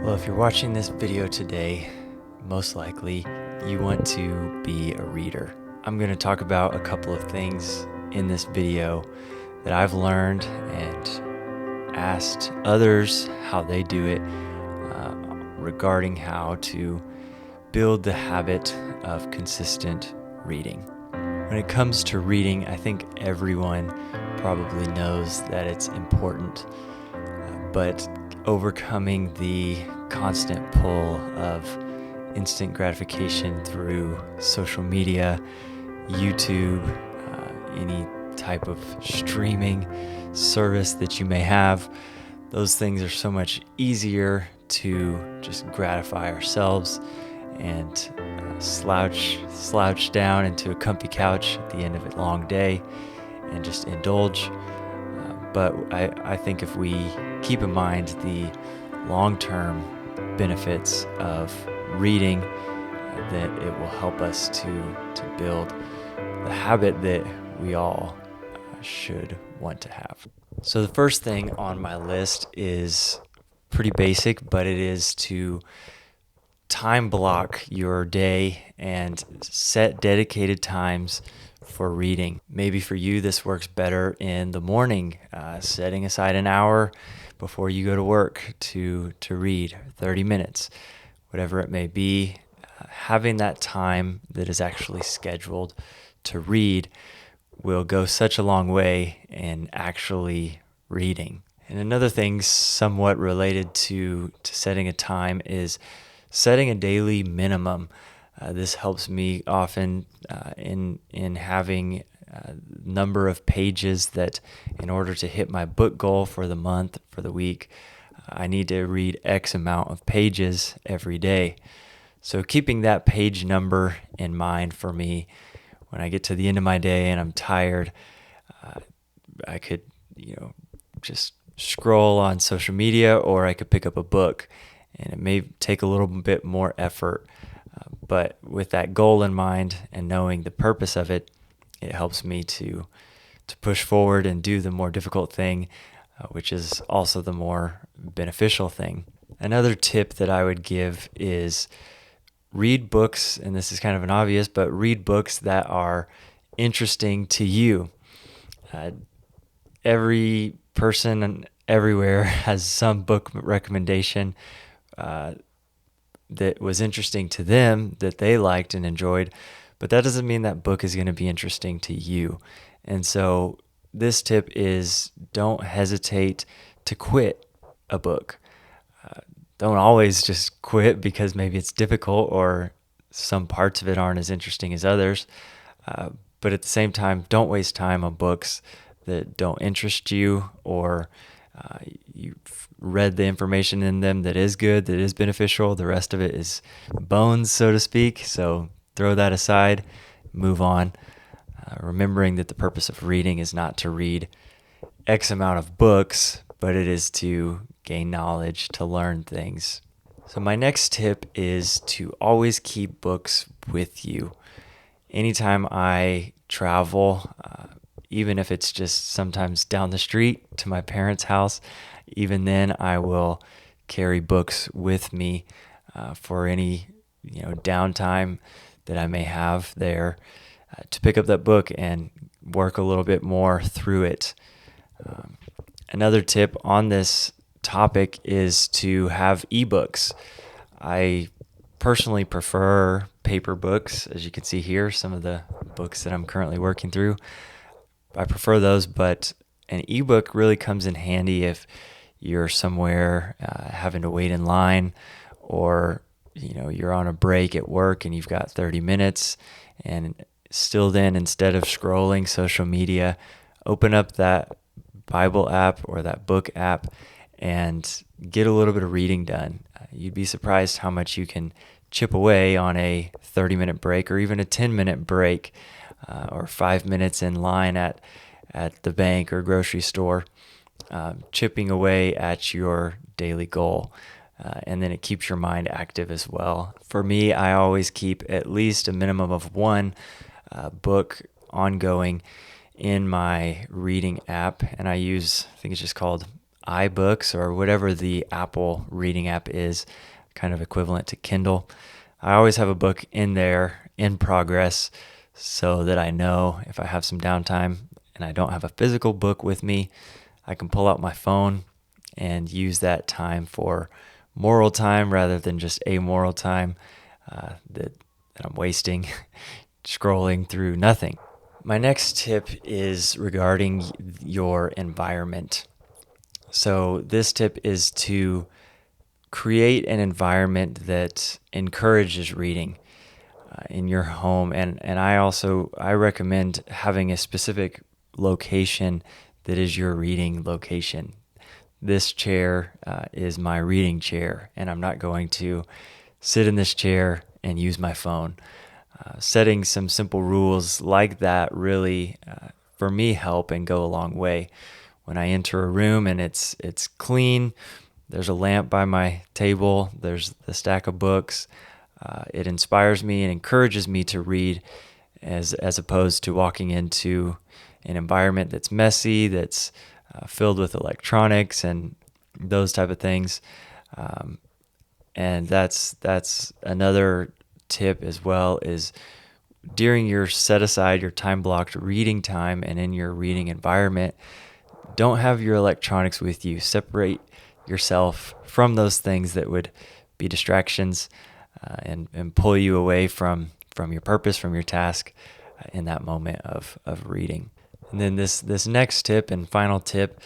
Well, if you're watching this video today, most likely you want to be a reader. I'm going to talk about a couple of things in this video that I've learned and asked others how they do it regarding how to build the habit of consistent reading. When it comes to reading, I think everyone probably knows that it's important, but overcoming the constant pull of instant gratification through social media, YouTube, any type of streaming service that you may have, those things are so much easier to just gratify ourselves and slouch down into a comfy couch at the end of a long day and just indulge. But I think if we keep in mind the long-term benefits of reading, that it will help us to build the habit that we all should want to have. So the first thing on my list is pretty basic, but it is to time block your day and set dedicated times for reading. Maybe for you this works better in the morning, setting aside an hour before you go to work to read, 30 minutes, whatever it may be. Having that time that is actually scheduled to read will go such a long way in actually reading. And another thing somewhat related to setting a time is setting a daily minimum. This helps me often in having a number of pages that, in order to hit my book goal for the month, for the week, I need to read X amount of pages every day. So keeping that page number in mind for me, when I get to the end of my day and I'm tired, I could, just scroll on social media, or I could pick up a book, and it may take a little bit more effort. But with that goal in mind and knowing the purpose of it, it helps me to push forward and do the more difficult thing, which is also the more beneficial thing. Another tip that I would give is read books, and this is kind of an obvious, but read books that are interesting to you. Every person everywhere has some book recommendation that was interesting to them, that they liked and enjoyed, but that doesn't mean that book is going to be interesting to you. And so this tip is, don't hesitate to quit a book. Don't always just quit because maybe it's difficult or some parts of it aren't as interesting as others. But at the same time, don't waste time on books that don't interest you, or you've read the information in them that is good, that is beneficial. The rest of it is bones, so to speak. So throw that aside, move on. Remembering that the purpose of reading is not to read X amount of books, but it is to gain knowledge, to learn things. So my next tip is to always keep books with you. Anytime I travel, even if it's just sometimes down the street to my parents' house, even then I will carry books with me for any downtime that I may have there, to pick up that book and work a little bit more through it. Another tip on this topic is to have ebooks. I personally prefer paper books. As you can see here, some of the books that I'm currently working through, I prefer those, but an ebook really comes in handy if you're somewhere having to wait in line, or you're on a break at work and you've got 30 minutes, and still then, instead of scrolling social media, open up that Bible app or that book app and get a little bit of reading done. You'd be surprised how much you can chip away on a 30-minute break, or even a 10-minute break, or 5 minutes in line at the bank or grocery store, chipping away at your daily goal. And then it keeps your mind active as well. For me, I always keep at least a minimum of one book ongoing in my reading app, and I think it's just called iBooks or whatever the Apple reading app is, kind of equivalent to Kindle. I always have a book in there in progress so that I know if I have some downtime and I don't have a physical book with me, I can pull out my phone and use that time for moral time rather than just amoral time that I'm wasting scrolling through nothing. My next tip is regarding your environment. So this tip is to create an environment that encourages reading in your home. And I recommend having a specific location that is your reading location. This chair is my reading chair, and I'm not going to sit in this chair and use my phone. Setting some simple rules like that really, for me, help and go a long way. When I enter a room and it's clean, there's a lamp by my table, there's the stack of books. It inspires me and encourages me to read, as opposed to walking into an environment that's messy, that's filled with electronics and those type of things. And that's another tip as well, is during your set aside, your time blocked reading time and in your reading environment, don't have your electronics with you. Separate yourself from those things that would be distractions and pull you away from your purpose, from your task in that moment of reading. And then this next tip and final tip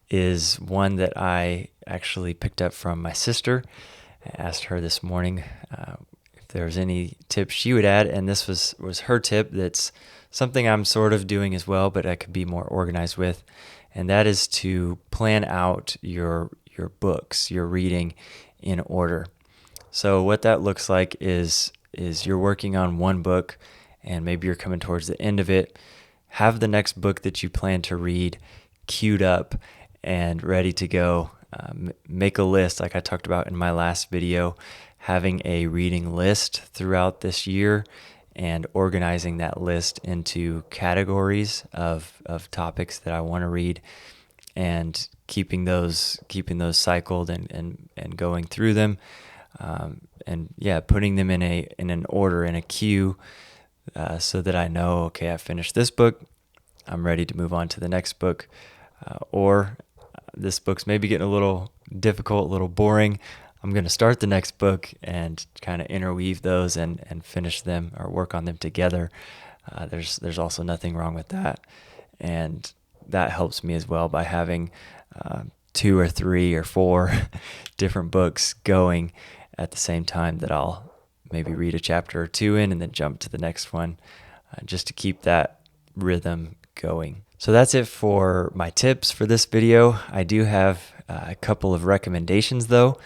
is one that I actually picked up from my sister. I asked her this morning if there was any tips she would add, and this was her tip. That's something I'm sort of doing as well, but I could be more organized with, and that is to plan out your books, your reading in order. So what that looks like is you're working on one book, and maybe you're coming towards the end of it. Have the next book that you plan to read queued up and ready to go. Make a list, like I talked about in my last video, having a reading list throughout this year and organizing that list into categories of topics that I want to read, and keeping those cycled and going through them, and putting them in an order, in a queue, so that I know, okay, I finished this book, I'm ready to move on to the next book, or this book's maybe getting a little difficult, a little boring. I'm going to start the next book and kind of interweave those and finish them or work on them together. There's also nothing wrong with that. And that helps me as well by having 2 or 3 or 4 different books going at the same time that I'll maybe read a chapter or 2 in and then jump to the next one, just to keep that rhythm going. So that's it for my tips for this video. I do have a couple of recommendations though.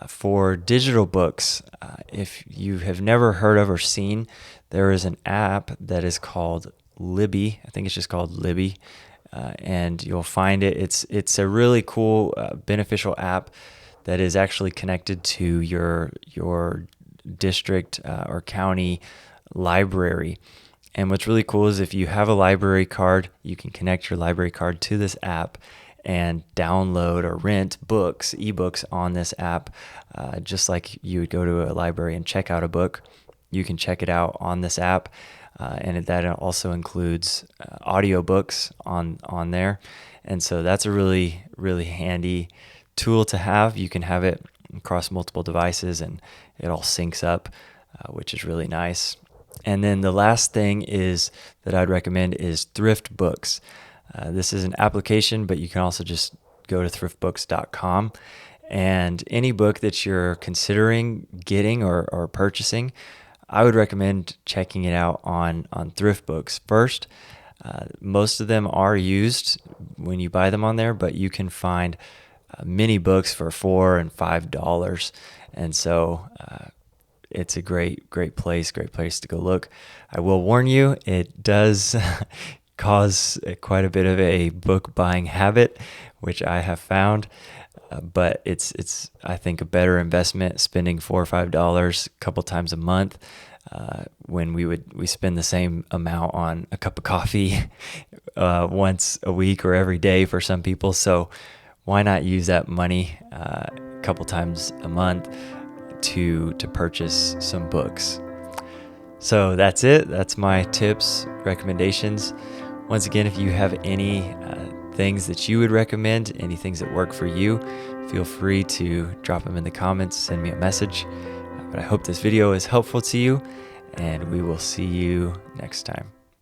For digital books, if you have never heard of or seen, there is an app that is called Libby. I think it's just called Libby, and you'll find it. It's a really cool, beneficial app that is actually connected to your district or county library. And what's really cool is if you have a library card, you can connect your library card to this app and download or rent books, ebooks on this app, just like you would go to a library and check out a book. You can check it out on this app, and that also includes audiobooks on there. And so that's a really, really handy tool to have. You can have it across multiple devices, and it all syncs up, which is really nice. And then the last thing is that I'd recommend is Thrift books. This is an application, but you can also just go to thriftbooks.com, and any book that you're considering getting or purchasing, I would recommend checking it out on Thrift Books first. Most of them are used when you buy them on there, but you can find mini books for $4 and $5, and so it's a great place to go look. I will warn you, it does cause quite a bit of a book buying habit, which I have found, but it's I think a better investment spending $4 or $5 a couple times a month, when we spend the same amount on a cup of coffee once a week or every day for some people. So why not use that money a couple times a month to purchase some books? So that's it. That's my tips, recommendations. Once again, if you have any things that you would recommend, any things that work for you, feel free to drop them in the comments, send me a message. But I hope this video is helpful to you, and we will see you next time.